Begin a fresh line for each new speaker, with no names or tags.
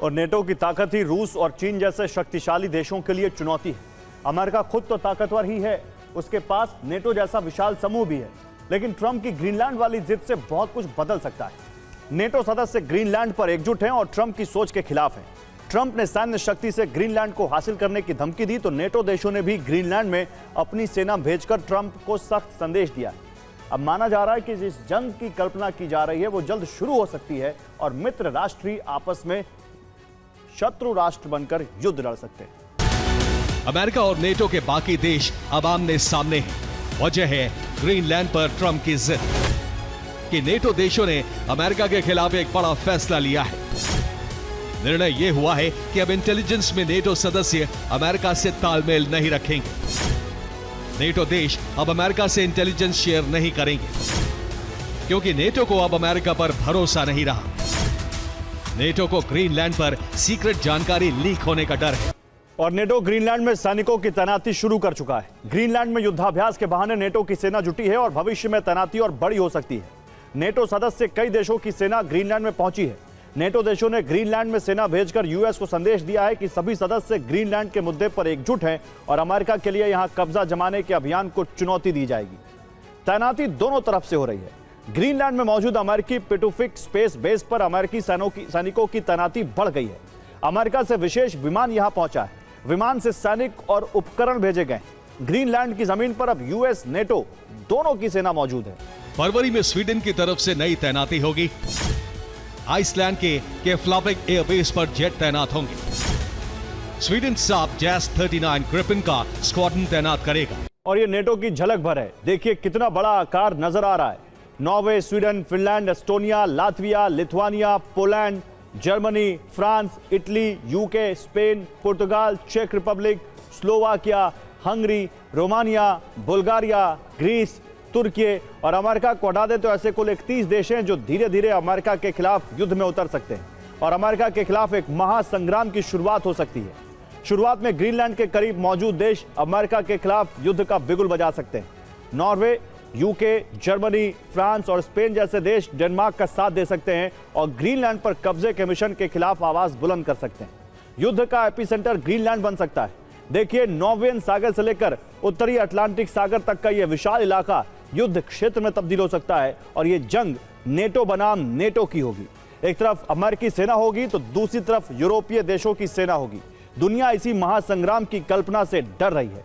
और नेटो की ताकत ही रूस और चीन जैसे शक्तिशाली देशों के लिए चुनौती है। अमेरिका खुद तो ताकतवर ही है, उसके पास नेटो जैसा विशाल समूह भी है, लेकिन ट्रंप की ग्रीनलैंड वाली जिद से बहुत कुछ बदल सकता है। नेटो सदस्य ग्रीनलैंड पर एकजुट हैं और ट्रंप की सोच के खिलाफ हैं। ट्रंप ने सैन्य शक्ति से ग्रीनलैंड को हासिल करने की धमकी दी तो नेटो देशों ने भी ग्रीनलैंड में अपनी सेना भेजकर ट्रंप को सख्त संदेश दिया। अब माना जा रहा है कि जिस जंग की कल्पना की जा रही है वो जल्द शुरू हो सकती है और मित्र राष्ट्र ही आपस में शत्रु राष्ट्र बनकर युद्ध लड़ सकते हैं।
अमेरिका और नेटो के बाकी देश अब आमने सामने हैं। वजह है ग्रीनलैंड पर ट्रंप की जिद कि नेटो देशों ने अमेरिका के खिलाफ एक बड़ा फैसला लिया है। निर्णय यह हुआ है कि अब इंटेलिजेंस में नेटो सदस्य अमेरिका से तालमेल नहीं रखेंगे। नेटो देश अब अमेरिका से इंटेलिजेंस शेयर नहीं करेंगे क्योंकि नेटो को अब अमेरिका पर भरोसा नहीं रहा। नेटो को ग्रीनलैंड पर सीक्रेट जानकारी लीक होने का डर है
और नेटो ग्रीनलैंड में सैनिकों की तैनाती शुरू कर चुका है। ग्रीनलैंड में युद्धाभ्यास के बहाने नेटो की सेना जुटी है और भविष्य में तैनाती और बड़ी हो सकती है। नेटो सदस्य कई देशों की सेना ग्रीनलैंड में पहुंची है। नेटो देशों ने ग्रीनलैंड में सेना भेजकर यूएस को संदेश दिया है कि सभी सदस्य ग्रीनलैंड के मुद्दे पर एकजुट हैं और अमेरिका के लिए यहां कब्जा जमाने के अभियान को चुनौती दी जाएगी। तैनाती दोनों तरफ से हो रही है। ग्रीनलैंड में मौजूद अमेरिकी पेटुफिक स्पेस बेस पर अमेरिकी सैनिकों की तैनाती बढ़ गई है। अमेरिका से विशेष विमान यहां पहुंचा है। विमान से सैनिक और उपकरण भेजे गए। ग्रीनलैंड की जमीन पर अब यूएस नेटो दोनों की सेना मौजूद है।
फरवरी में स्वीडन की तरफ से नई तैनाती होगी। आइसलैंड के केफ्लाविक एयरबेस पर जेट तैनात होंगे। स्वीडन साफ जैस 39 ग्रिफिन का स्क्वाड्रन तैनात करेगा।
और ये नेटो की झलक भर है। देखिए कितना बड़ा आकार नजर आ रहा है। Norway, Sweden, Finland, Estonia, Latvia, Lithuania, Poland, Germany, France, Italy, UK, Spain, पुर्तगाल, चेक Republic, Slovakia, Hungary, Romania, Bulgaria, Greece, तुर्की और अमेरिका को हटा दे तो ऐसे कुल 31 देश हैं जो धीरे धीरे अमेरिका के खिलाफ युद्ध में उतर सकते हैं और अमेरिका के खिलाफ एक महासंग्राम की शुरुआत हो सकती है। शुरुआत में ग्रीनलैंड के करीब मौजूद देश अमेरिका के खिलाफ युद्ध का बिगुल बजा सकते हैं। नॉर्वे, यूके, जर्मनी, फ्रांस और स्पेन जैसे देश डेनमार्क का साथ दे सकते हैं और ग्रीनलैंड पर कब्जे के मिशन के खिलाफ आवाज बुलंद कर सकते हैं। युद्ध का एपिसेंटर ग्रीनलैंड बन सकता है। देखिए, नॉर्वेयन सागर से लेकर उत्तरी अटलांटिक सागर तक का यह विशाल इलाका युद्ध क्षेत्र में तब्दील हो सकता है और यह जंग नेटो बनाम नेटो की होगी। एक तरफ अमेरिकी सेना होगी तो दूसरी तरफ यूरोपीय देशों की सेना होगी। दुनिया इसी महासंग्राम की कल्पना से डर रही है।